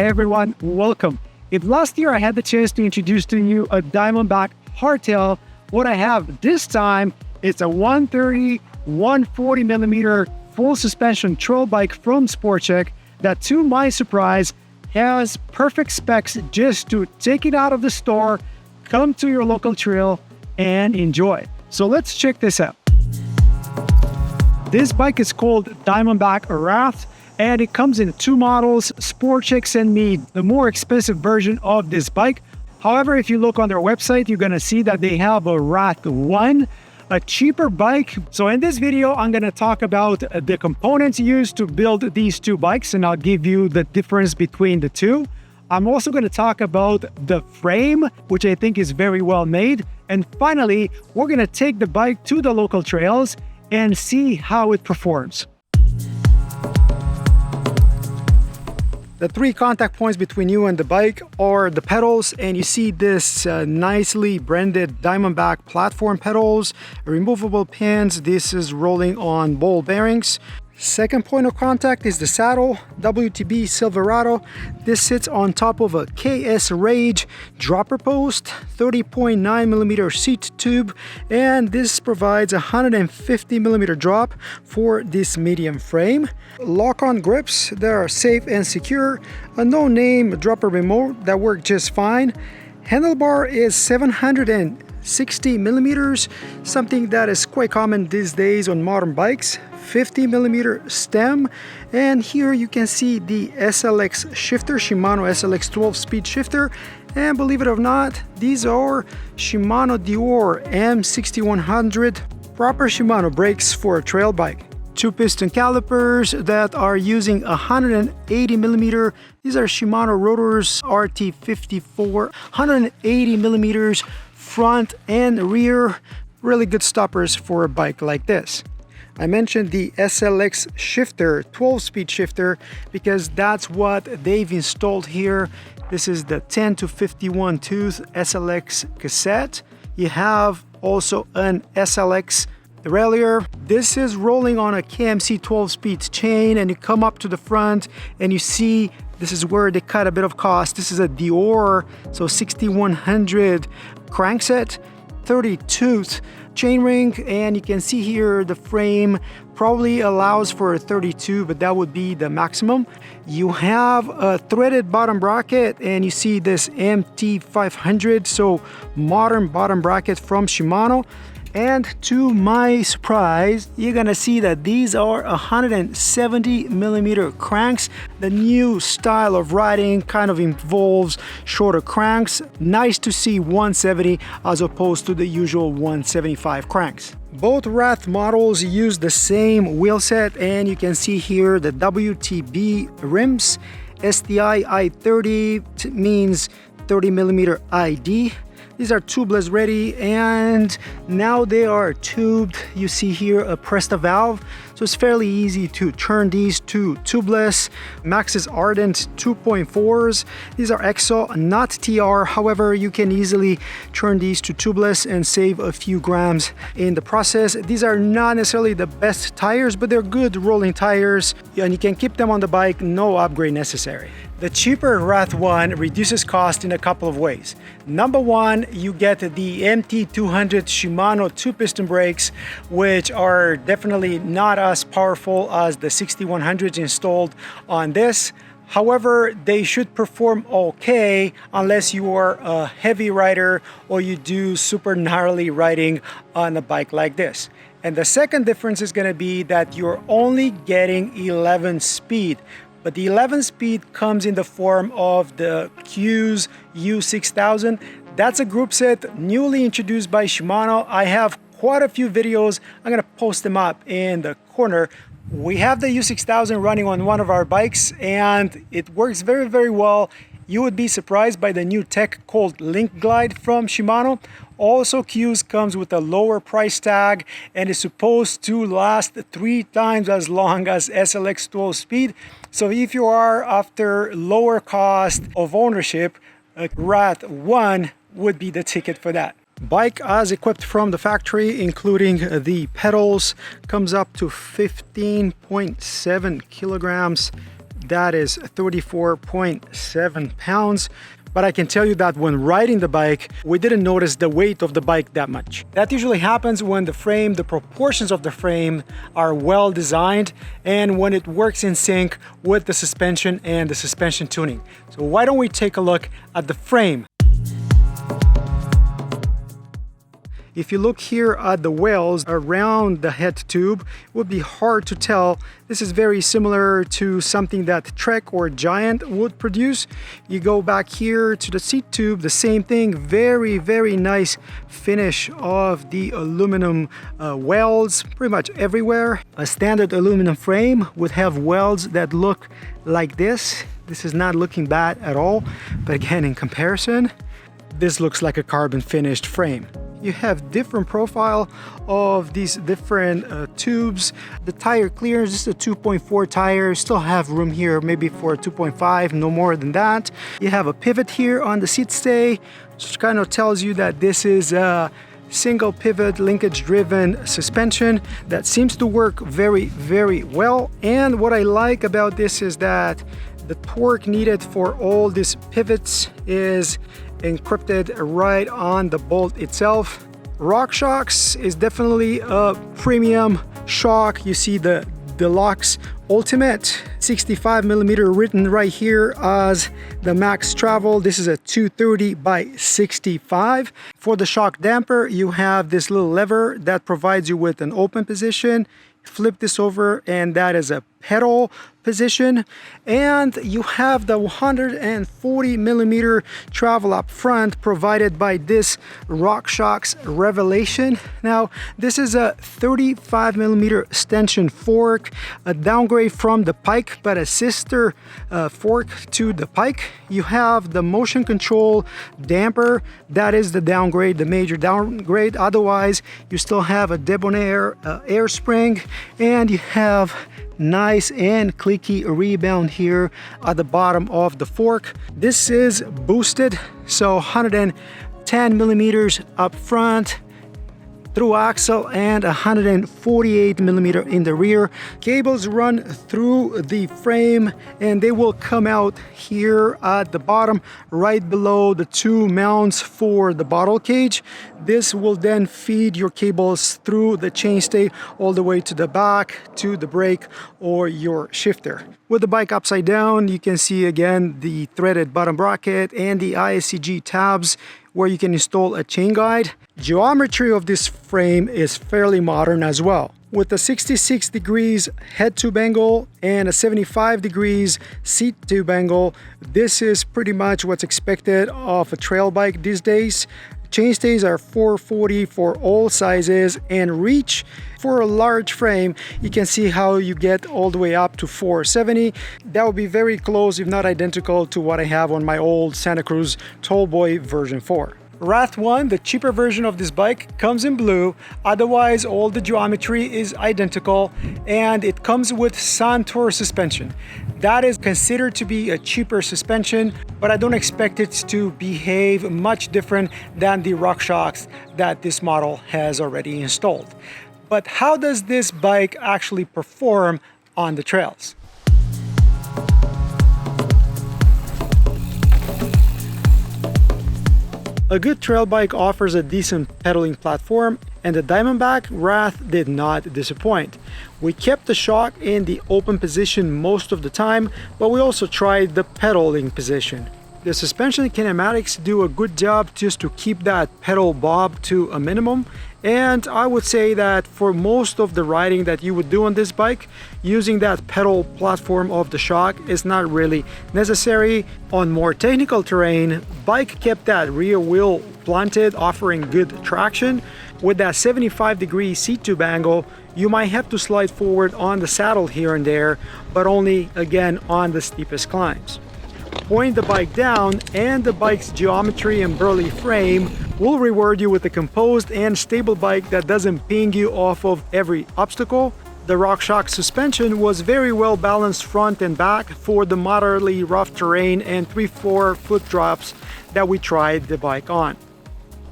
Hey everyone, welcome. If last year I had the chance to introduce to you a Diamondback hardtail, what I have this time is a 130, 140 millimeter full suspension trail bike from SportChek that, to my surprise, has perfect specs just to take it out of the store, come to your local trail, and enjoy. So let's check this out. This bike is called Diamondback Wrath, and it comes in two models. SportChek sent me the more expensive version of this bike. However, if you look on their website, you're gonna see that they have a Wrath 1, a cheaper bike. So in this video, I'm gonna talk about the components used to build these two bikes, and I'll give you the difference between the two. I'm also gonna talk about the frame, which I think is very well made. And finally, we're gonna take the bike to the local trails and see how it performs. The three contact points between you and the bike are the pedals, and you see this nicely branded Diamondback platform pedals, removable pins. This is rolling on ball bearings. Second point of contact is the saddle, WTB Silverado. This sits on top of a KS Rage dropper post, 30.9 millimeter seat tube, and this provides a 150 millimeter drop for this medium frame. Lock-on grips that are safe and secure, a no-name dropper remote that works just fine. Handlebar is 760 millimeters, something that is quite common these days on modern bikes. 50 millimeter stem, and here you can see the SLX shifter, Shimano SLX 12-speed shifter, and believe it or not, these are Shimano Deore M6100 proper Shimano brakes for a trail bike. Two piston calipers that are using 180 millimeter. These are Shimano Rotors RT54, 180 millimeters front and rear. Really good stoppers for a bike like this. I mentioned the SLX shifter, 12-speed shifter, because that's what they've installed here. This is the 10 to 51 tooth SLX cassette. You have also an SLX derailleur. This is rolling on a KMC 12-speed chain, and you come up to the front and you see this is where they cut a bit of cost. This is a Deore, so 6100 crankset, 30 tooth chainring, and you can see here the frame probably allows for a 32, but that would be the maximum. You have a threaded bottom bracket, and you see this MT500, so modern bottom bracket from Shimano. And to my surprise, you're gonna see that these are 170 millimeter cranks. The new style of riding kind of involves shorter cranks. Nice to see 170 as opposed to the usual 175 cranks. Both Wrath models use the same wheel set, and you can see here the WTB rims. STI I30 means 30 millimeter ID. These are tubeless ready, and now they are tubed. You see here a Presta valve, so it's fairly easy to turn these to tubeless. Maxxis Ardent 2.4s. These are EXO, not TR. However, you can easily turn these to tubeless and save a few grams in the process. These are not necessarily the best tires, but they're good rolling tires, and you can keep them on the bike, no upgrade necessary. The cheaper Wrath 1 reduces cost in a couple of ways. Number one, you get the MT200 Shimano 2-piston brakes, which are definitely not as powerful as the 6100s installed on this. However, they should perform okay unless you are a heavy rider or you do super gnarly riding on a bike like this. And the second difference is going to be that you're only getting 11 speed. But the 11 speed comes in the form of the Q's U6000. That's a group set newly introduced by Shimano. I have quite a few videos. I'm gonna post them up in the corner. We have the U6000 running on one of our bikes, and it works very, very well. You would be surprised by the new tech called Link Glide from Shimano. Also, Q's comes with a lower price tag and is supposed to last 3 times as long as SLX 12 speed. So if you are after lower cost of ownership, a Wrath 1 would be the ticket for that. Bike as equipped from the factory, including the pedals, comes up to 15.7 kilograms. that is 34.7 pounds. But I can tell you that when riding the bike, we didn't notice the weight of the bike that much. That usually happens when the proportions of the frame are well designed and when it works in sync with the suspension and the suspension tuning. So why don't we take a look at the frame? If you look here at the wheels around the head tube, it would be hard to tell. This is very similar to something that Trek or Giant would produce. You go back here to the seat tube, the same thing. Very, very nice finish of the aluminum welds pretty much everywhere. A standard aluminum frame would have welds that look like this. This is not looking bad at all, but again, in comparison, this looks like a carbon finished frame. You have different profile of these different tubes. The tire clearance, this is a 2.4 tire, still have room here maybe for a 2.5, no more than that. You have a pivot here on the seat stay, which kind of tells you that this is a single pivot linkage driven suspension that seems to work very, very well. And what I like about this is that the torque needed for all these pivots is encrypted right on the bolt itself. RockShox is definitely a premium shock. You see the Deluxe Ultimate 65mm written right here as the max travel. This is a 230 by 65. For the shock damper, you have this little lever that provides you with an open position. Flip this over and that is a pedal position, and you have the 140mm travel up front provided by this RockShox Revelation. Now this is a 35mm stanchion fork, a downgrade from the Pike but a sister fork to the Pike. You have the motion control damper, that is the downgrade, the major downgrade. Otherwise you still have a Debonair air spring, and you have nice and clicky rebound here at the bottom of the fork. This is boosted, so 110mm up front through axle and 148mm in the rear. Cables run through the frame and they will come out here at the bottom right below the two mounts for the bottle cage. This will then feed your cables through the chainstay all the way to the back to the brake or your shifter. With the bike upside down, you can see again the threaded bottom bracket and the ISCG tabs where you can install a chain guide. Geometry of this frame is fairly modern as well, with a 66 degrees head tube angle and a 75 degrees seat tube angle. This is pretty much what's expected of a trail bike these days. Chainstays are 440 for all sizes, and reach for a large frame, you can see how you get all the way up to 470. That would be very close, if not identical, to what I have on my old Santa Cruz Tallboy version 4. Wrath 1, the cheaper version of this bike, comes in blue. Otherwise, all the geometry is identical, and it comes with Santour suspension. That is considered to be a cheaper suspension, but I don't expect it to behave much different than the RockShox that this model has already installed. But how does this bike actually perform on the trails? A good trail bike offers a decent pedaling platform, and the Diamondback Wrath did not disappoint. We kept the shock in the open position most of the time, but we also tried the pedaling position. The suspension kinematics do a good job just to keep that pedal bob to a minimum, and I would say that for most of the riding that you would do on this bike, using that pedal platform of the shock is not really necessary. On more technical terrain, bike kept that rear wheel planted, offering good traction. With that 75-degree seat tube angle, you might have to slide forward on the saddle here and there, but only again on the steepest climbs. Point the bike down, and the bike's geometry and burly frame will reward you with a composed and stable bike that doesn't ping you off of every obstacle. The RockShox suspension was very well balanced front and back for the moderately rough terrain and 3-4 foot drops that we tried the bike on.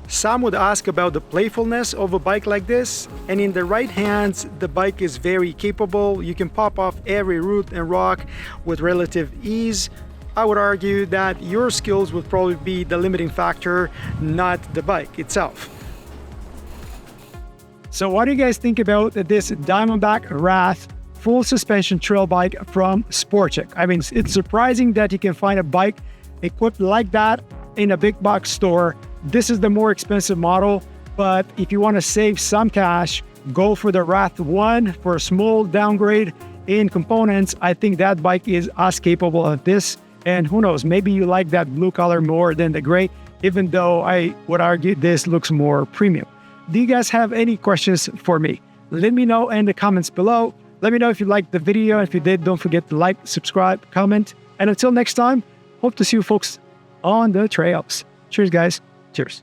Some would ask about the playfulness of a bike like this, and in the right hands, the bike is very capable. You can pop off every root and rock with relative ease. I would argue that your skills would probably be the limiting factor, not the bike itself. So what do you guys think about this Diamondback Wrath full suspension trail bike from Sport-Chek? I mean, it's surprising that you can find a bike equipped like that in a big box store. This is the more expensive model, but if you want to save some cash, go for the Wrath 1 for a small downgrade in components. I think that bike is as capable of this. And who knows, maybe you like that blue color more than the gray, even though I would argue this looks more premium. Do you guys have any questions for me? Let me know in the comments below. Let me know if you liked the video. If you did, don't forget to like, subscribe, comment. And until next time, hope to see you folks on the trails. Cheers, guys. Cheers.